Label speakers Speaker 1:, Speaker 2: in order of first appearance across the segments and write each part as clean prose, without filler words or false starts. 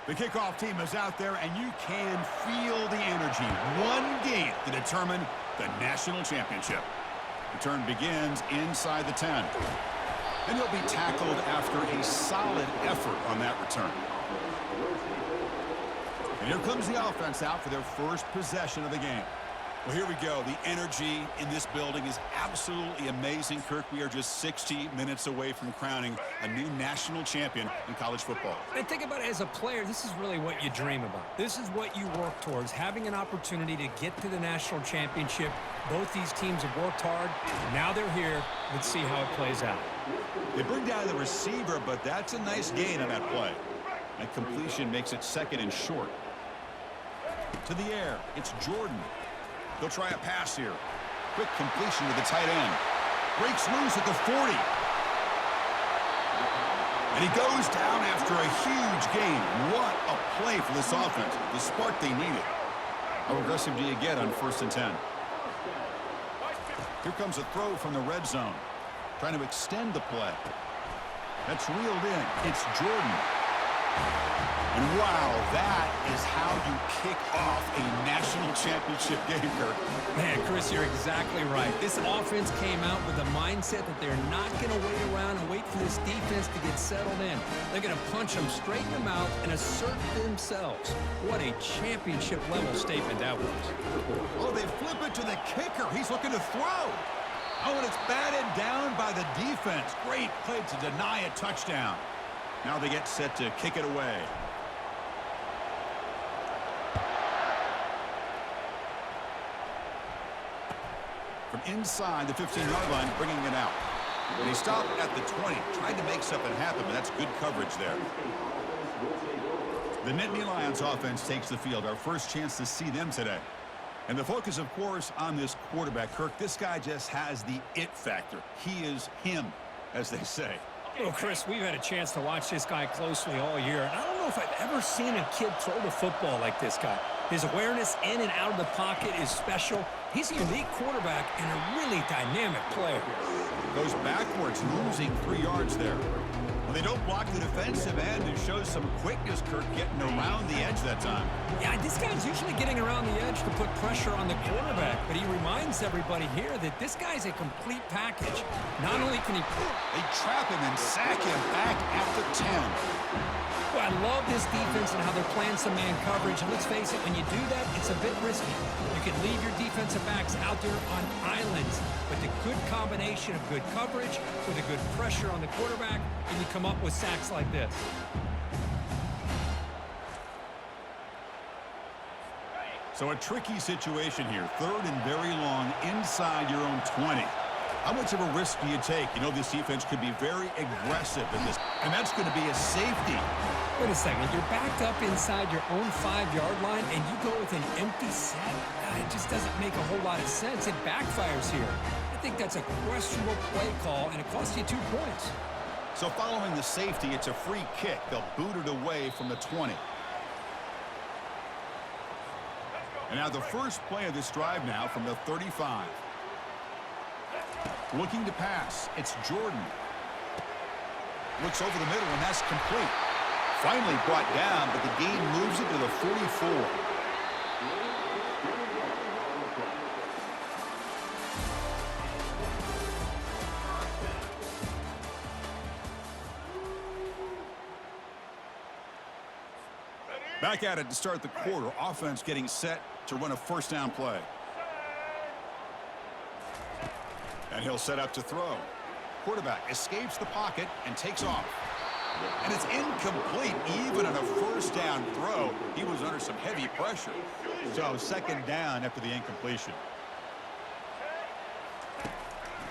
Speaker 1: The kickoff team is out there, and you can feel the energy. One game to determine the national championship. Return begins inside the 10. And he'll be tackled after a solid effort on that return. And here comes the offense out for their first possession of the game. Well, here we go. The energy in this building is absolutely amazing, Kirk. We are just 60 minutes away from crowning a new national champion in college football.
Speaker 2: And think about it as a player, this is really what you dream about. This is what you work towards, having an opportunity to get to the national championship. Both these teams have worked hard. Now they're here. Let's see how it plays out.
Speaker 1: They bring down the receiver, but that's a nice gain on that play. That completion makes it second and short. To the air, it's Jordan. They'll try a pass here. Quick completion to the tight end. Breaks loose at the 40. And he goes down after a huge gain. What a play for this offense. The spark they needed. How aggressive do you get on 1st and 10? Here comes a throw from the red zone. Trying to extend the play. That's reeled in. It's Jordan. And wow, that is how you kick off a national championship game, Kirk.
Speaker 2: Man, Chris, you're exactly right. This offense came out with the mindset that they're not going to wait around and wait for this defense to get settled in. They're going to punch them straight in the mouth and assert themselves. What a championship-level statement that was.
Speaker 1: Oh, they flip it to the kicker. He's looking to throw. Oh, and it's batted down by the defense. Great play to deny a touchdown. Now they get set to kick it away. From inside the 15-yard line, bringing it out. And he stopped at the 20. Tried to make something happen, but that's good coverage there. The Nittany Lions offense takes the field. Our first chance to see them today. And the focus, of course, on this quarterback. Kirk, this guy just has the it factor. He is him, as they say.
Speaker 2: Well, Chris, we've had a chance to watch this guy closely all year. And I don't know if I've ever seen a kid throw the football like this guy. His awareness in and out of the pocket is special. He's a unique quarterback and a really dynamic player.
Speaker 1: Goes backwards, losing 3 yards there. Well, they don't block the defensive end. It shows some quickness, Kirk, getting around the edge that time.
Speaker 2: Yeah, this guy's usually getting around the edge to put pressure on the quarterback, but he reminds everybody here that this guy's a complete package. Not only can he...
Speaker 1: They trap him and sack him back at the 10.
Speaker 2: Well, I love this defense and how they're playing some man coverage. And let's face it, when you do that, it's a bit risky. You can leave your defensive backs out there on islands. But the good combination of good coverage with a good pressure on the quarterback, and you come up with sacks like this.
Speaker 1: So a tricky situation here. 3rd and very long inside your own 20. How much of a risk do you take? You know, this defense could be very aggressive in this, and that's going to be a safety.
Speaker 2: Wait a second. You're backed up inside your own 5-yard line, and you go with an empty set? It just doesn't make a whole lot of sense. It backfires here. I think that's a questionable play call, and it costs you 2 points.
Speaker 1: So following the safety, it's a free kick. They'll boot it away from the 20. And now the first play of this drive now from the 35. Looking to pass. It's Jordan. Looks over the middle, and that's complete. Finally brought down, but the gain moves it to the 44. Back at it to start the quarter. Offense getting set to run a 1st down play. And he'll set up to throw. Quarterback escapes the pocket and takes off. And it's incomplete. Even on a 1st down throw, he was under some heavy pressure. So 2nd down after the incompletion.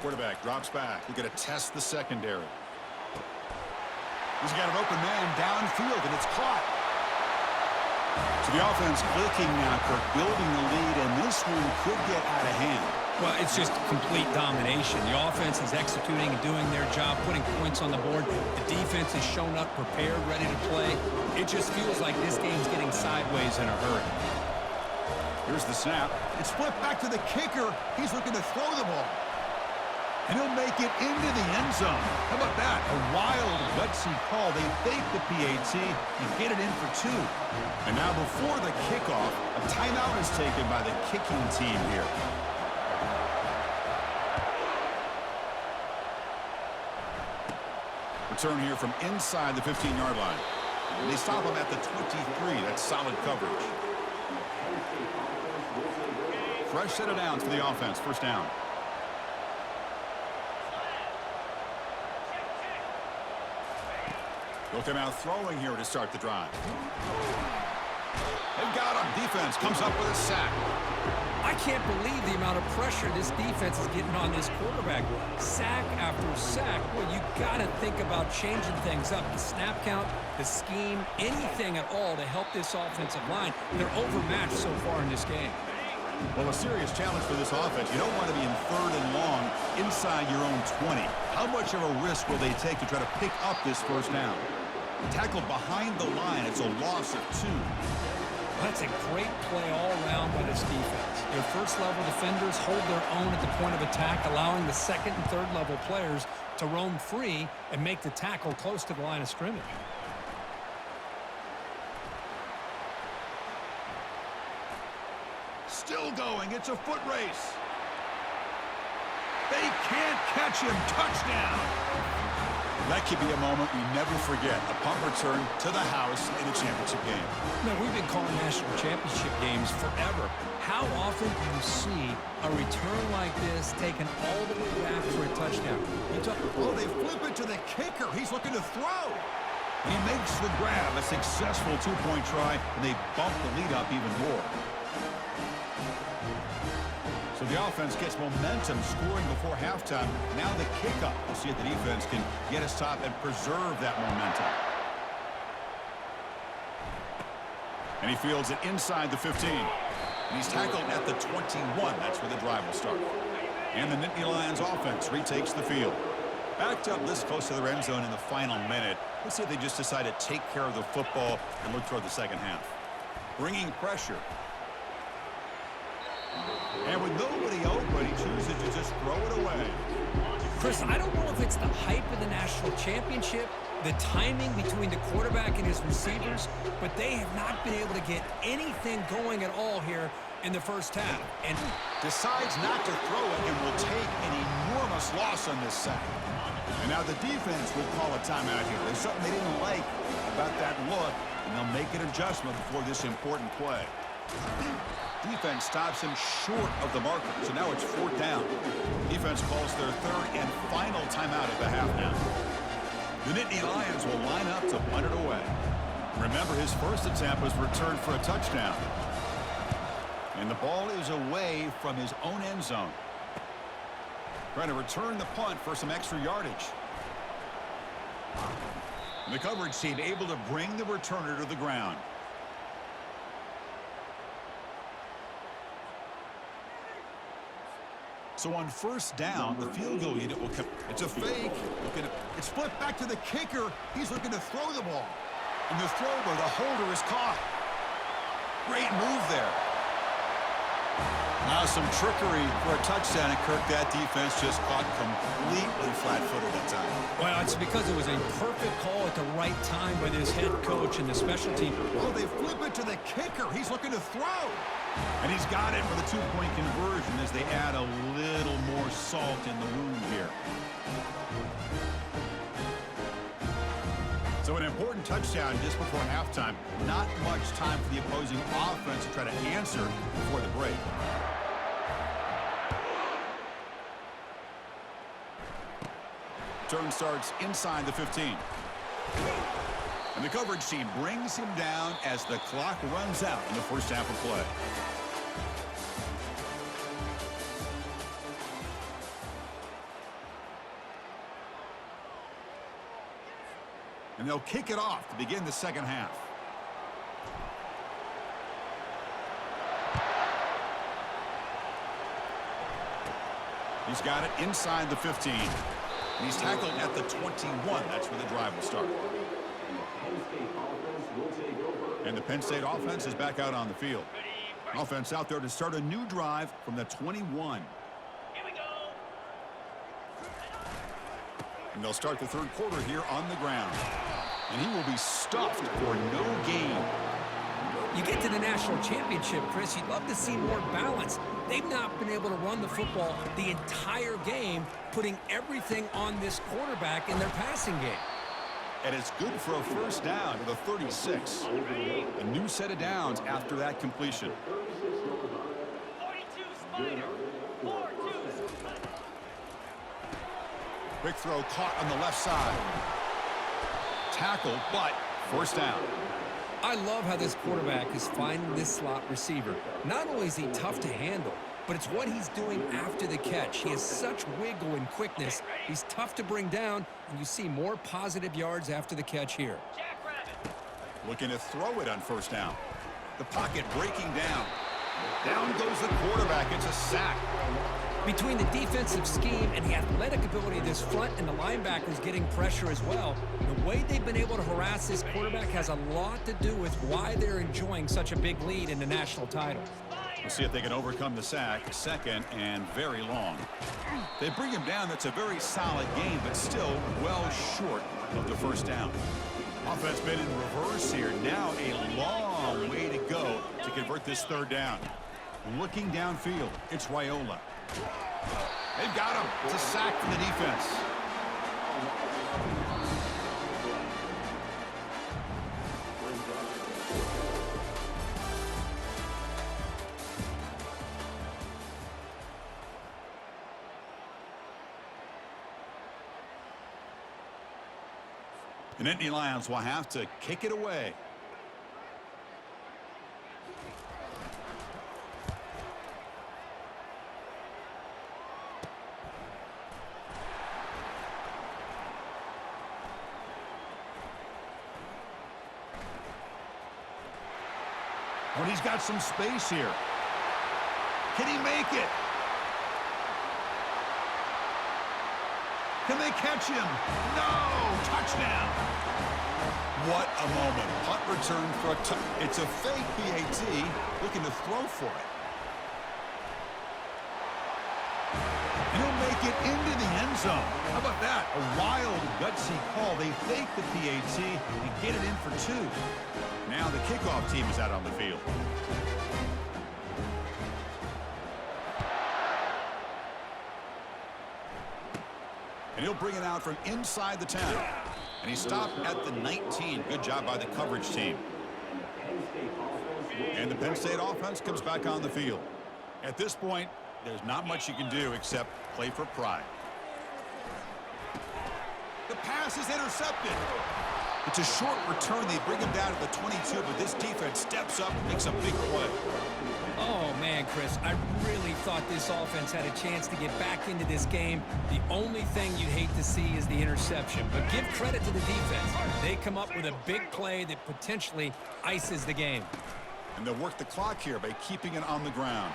Speaker 1: Quarterback drops back. We're going to test the secondary. He's got an open man downfield, and it's caught. So the offense clicking now, Kirk, building the lead, and this one could get out of hand.
Speaker 2: Well, it's just complete domination. The offense is executing and doing their job, putting points on the board. The defense has shown up, prepared, ready to play. It just feels like this game's getting sideways in a hurry.
Speaker 1: Here's the snap. It's flipped back to the kicker. He's looking to throw the ball. And he'll make it into the end zone. How about that? A wild, gutsy call. They fake the PAT and get it in for 2. And now before the kickoff, a timeout is taken by the kicking team here. Return here from inside the 15-yard line. They stop him at the 23. That's solid coverage. Fresh set of downs for the offense. First down. They'll come out throwing here to start the drive. They've got him. Defense comes up with a sack.
Speaker 2: I can't believe the amount of pressure this defense is getting on this quarterback. Sack after sack. Well, you got to think about changing things up. The snap count, the scheme, anything at all to help this offensive line. They're overmatched so far in this game.
Speaker 1: Well, a serious challenge for this offense. You don't want to be in 3rd and long inside your own 20. How much of a risk will they take to try to pick up this first down? Tackled behind the line. It's a loss of 2.
Speaker 2: That's a great play all around by this defense. Your first-level defenders hold their own at the point of attack, allowing the second and third-level players to roam free and make the tackle close to the line of scrimmage.
Speaker 1: Still going. It's a foot race. They can't catch him. Touchdown. That could be a moment we never forget. A punt return to the house in a championship game.
Speaker 2: Now, we've been calling national championship games forever. How often do you see a return like this taken all the way back for a touchdown?
Speaker 1: Oh, they flip it to the kicker. He's looking to throw. He makes the grab. A successful 2-point try, and they bump the lead up even more. So the offense gets momentum scoring before halftime. Now the kickoff. We'll see if the defense can get us top and preserve that momentum. And he fields it inside the 15. And he's tackled at the 21. That's where the drive will start. And the Nittany Lions offense retakes the field. Backed up this close to their end zone in the final minute. Let's see if they just decide to take care of the football and look toward the second half. Bringing pressure. And with nobody open, he chooses to just throw it away.
Speaker 2: Chris, I don't know if it's the hype of the national championship, the timing between the quarterback and his receivers, but they have not been able to get anything going at all here in the first half. And
Speaker 1: decides not to throw it and will take an enormous loss on this sack. And now the defense will call a timeout here. There's something they didn't like about that look, and they'll make an adjustment before this important play. Defense stops him short of the marker, so now it's 4th down. Defense calls their 3rd and final timeout at the half now. The Nittany Lions will line up to punt it away. Remember, his first attempt was returned for a touchdown. And the ball is away from his own end zone. Trying to return the punt for some extra yardage. And the coverage team able to bring the returner to the ground. So on first down, the field goal unit will come. It's a fake. It's flipped back to the kicker. He's looking to throw the ball. And the thrower, the holder, is caught. Great move there. Now some trickery for a touchdown, and Kirk, that defense just caught completely flat-footed that time.
Speaker 2: Well, it's because it was a perfect call at the right time by this head coach and the special team.
Speaker 1: Oh, they flip it to the kicker. He's looking to throw. And he's got it for the 2-point conversion as they add a little more salt in the wound here. So an important touchdown just before halftime. Not much time for the opposing offense to try to answer before the break. Turn starts inside the 15. And the coverage team brings him down as the clock runs out in the first half of play. And they'll kick it off to begin the second half. He's got it inside the 15. And he's tackled at the 21. That's where the drive will start. And the Penn State offense is back out on the field. Offense out there to start a new drive from the 21.
Speaker 3: Here we go.
Speaker 1: And they'll start the third quarter here on the ground. And he will be stuffed for no gain.
Speaker 2: You get to the national championship, Chris, you'd love to see more balance. They've not been able to run the football the entire game, putting everything on this quarterback in their passing game.
Speaker 1: And it's good for a first down to the 36. A new set of downs after that completion.
Speaker 3: 42 Spider. 4-2.
Speaker 1: Quick throw caught on the left side. Tackle, but first down.
Speaker 2: I love how this quarterback is finding this slot receiver. Not only is he tough to handle, but it's what he's doing after the catch. He has such wiggle and quickness. He's tough to bring down, and you see more positive yards after the catch here.
Speaker 3: Jackrabbit.
Speaker 1: Looking to throw it on first down. The pocket breaking down. Down goes the quarterback. It's a sack.
Speaker 2: Between the defensive scheme and the athletic ability of this front and the linebackers getting pressure as well, the way they've been able to harass this quarterback has a lot to do with why they're enjoying such a big lead in the national title.
Speaker 1: We'll see if they can overcome the sack. Second and very long. They bring him down. That's a very solid game, but still well short of the first down. Offense been in reverse here. Now a long way to go to convert this third down. Looking downfield, it's Raiola. They've got him. It's a sack from the defense. The Nittany Lions will have to kick it away. But he's got some space here. Can he make it? Can they catch him? No! Touchdown! What a moment. Punt return for a touchdown. It's a fake PAT, looking to throw for it. And he'll make it into the end zone. How about that? A wild, gutsy call. They fake the PAT and get it in for two. Now the kickoff team is out on the field. And he'll bring it out from inside the 10. And he stopped at the 19. Good job by the coverage team. And the Penn State offense comes back on the field. At this point, there's not much you can do except play for pride. The pass is intercepted. It's a short return. They bring him down to the 22, but this defense steps up and makes a big play.
Speaker 2: Oh, man, Chris, I really thought this offense had a chance to get back into this game. The only thing you'd hate to see is the interception. But give credit to the defense. They come up with a big play that potentially ices the game.
Speaker 1: And they'll work the clock here by keeping it on the ground.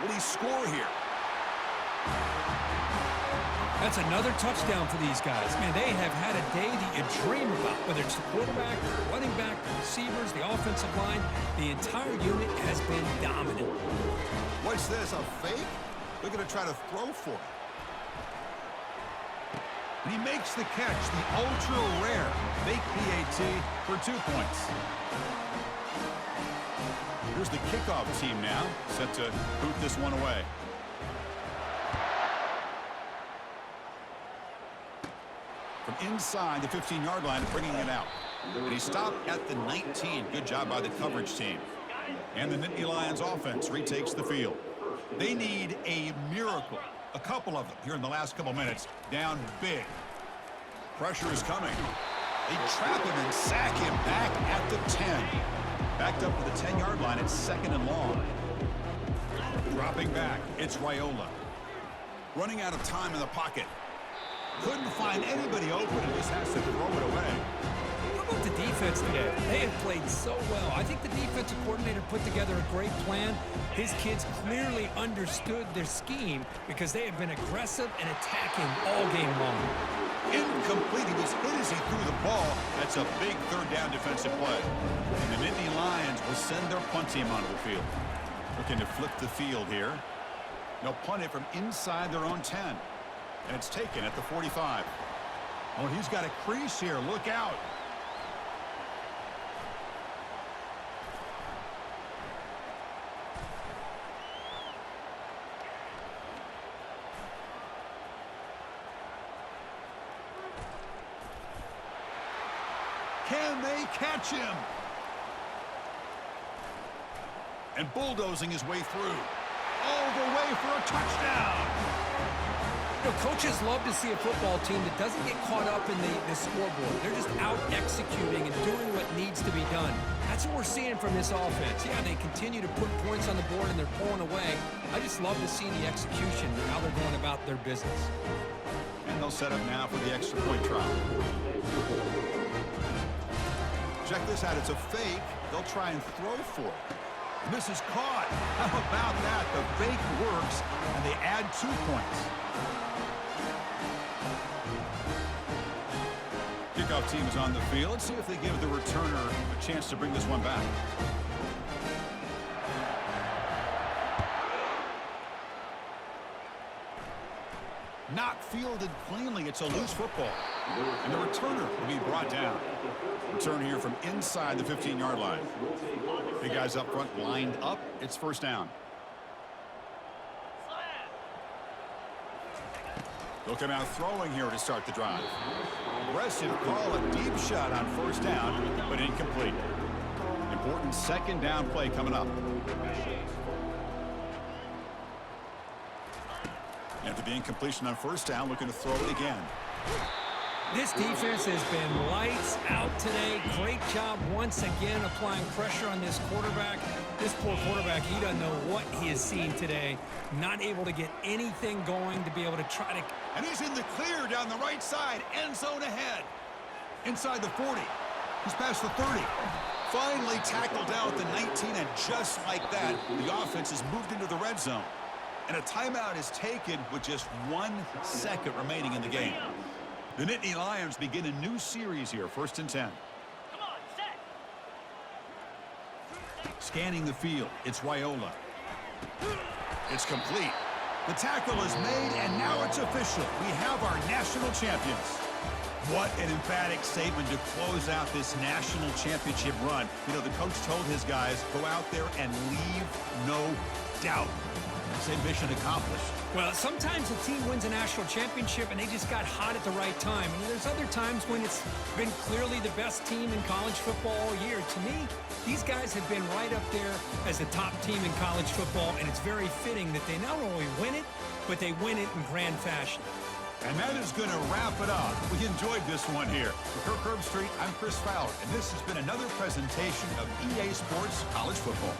Speaker 1: Will he score here?
Speaker 2: That's another touchdown for these guys. Man, they have had a day that you dream about, whether it's the quarterback, the running back, the receivers, the offensive line. The entire unit has been dominant.
Speaker 1: What's this, a fake? They're going to try to throw for it. And he makes the catch, the ultra-rare fake PAT for 2 points. Here's the kickoff team now, set to boot this one away. From inside the 15-yard line, bringing it out. And he stopped at the 19. Good job by the coverage team. And the Nittany Lions offense retakes the field. They need a miracle. A couple of them here in the last couple minutes. Down big. Pressure is coming. They trap him and sack him back at the 10. Backed up to the 10-yard line. It's second and long. Dropping back. It's Raiola. Running out of time in the pocket. Couldn't find anybody open and just has to throw it away.
Speaker 2: How about the defense today? They have played so well. I think the defensive coordinator put together a great plan. His kids clearly understood their scheme because they have been aggressive and attacking all game long.
Speaker 1: Incomplete. He was hit as he threw the ball. That's a big third down defensive play. And the Nittany Lions will send their punt team onto the field. Looking to flip the field here. They'll punt it from inside their own 10. And it's taken at the 45. Oh, he's got a crease here. Look out. Can they catch him? And bulldozing his way through. All the way for a touchdown.
Speaker 2: You know, coaches love to see a football team that doesn't get caught up in the scoreboard. They're just out executing and doing what needs to be done. That's what we're seeing from this offense. Yeah, they continue to put points on the board and they're pulling away. I just love to see the execution and how they're going about their business.
Speaker 1: And they'll set up now for the extra point try. Check this out. It's a fake. They'll try and throw for it. And this is caught. How about that? The fake works, and they add 2 points. Kickoff team is on the field. Let's see if they give the returner a chance to bring this one back. Not fielded cleanly. It's a loose football. And the returner will be brought down. Return here from inside the 15-yard line. Big guys up front lined up. It's first down. They'll come out throwing here to start the drive. Aggressive call, a deep shot on first down, but incomplete. Important second down play coming up. After the incompletion on first down, looking to throw it again.
Speaker 2: This defense has been lights out today. Great job once again applying pressure on this quarterback. This poor quarterback, he doesn't know what he has seen today. Not able to get anything going to be able to try to...
Speaker 1: And he's in the clear down the right side. End zone ahead. Inside the 40. He's past the 30. Finally tackled out the 19, and just like that, the offense has moved into the red zone. And a timeout is taken with just 1 second remaining in the game. The Nittany Lions begin a new series here, 1st and 10.
Speaker 3: Come on, set.
Speaker 1: Scanning the field, it's Raiola. It's complete. The tackle is made, and now it's official. We have our national champions. What an emphatic statement to close out this national championship run. You know, the coach told his guys, go out there and leave no doubt. Say mission accomplished.
Speaker 2: Well, sometimes a team wins a national championship and they just got hot at the right time. And there's other times when it's been clearly the best team in college football all year. To me, these guys have been right up there as the top team in college football, and it's very fitting that they not only win it, but they win it in grand fashion.
Speaker 1: And that is going to wrap it up. We enjoyed this one here. For Kirk Herbstreit, I'm Chris Fowler, and this has been another presentation of EA Sports College Football.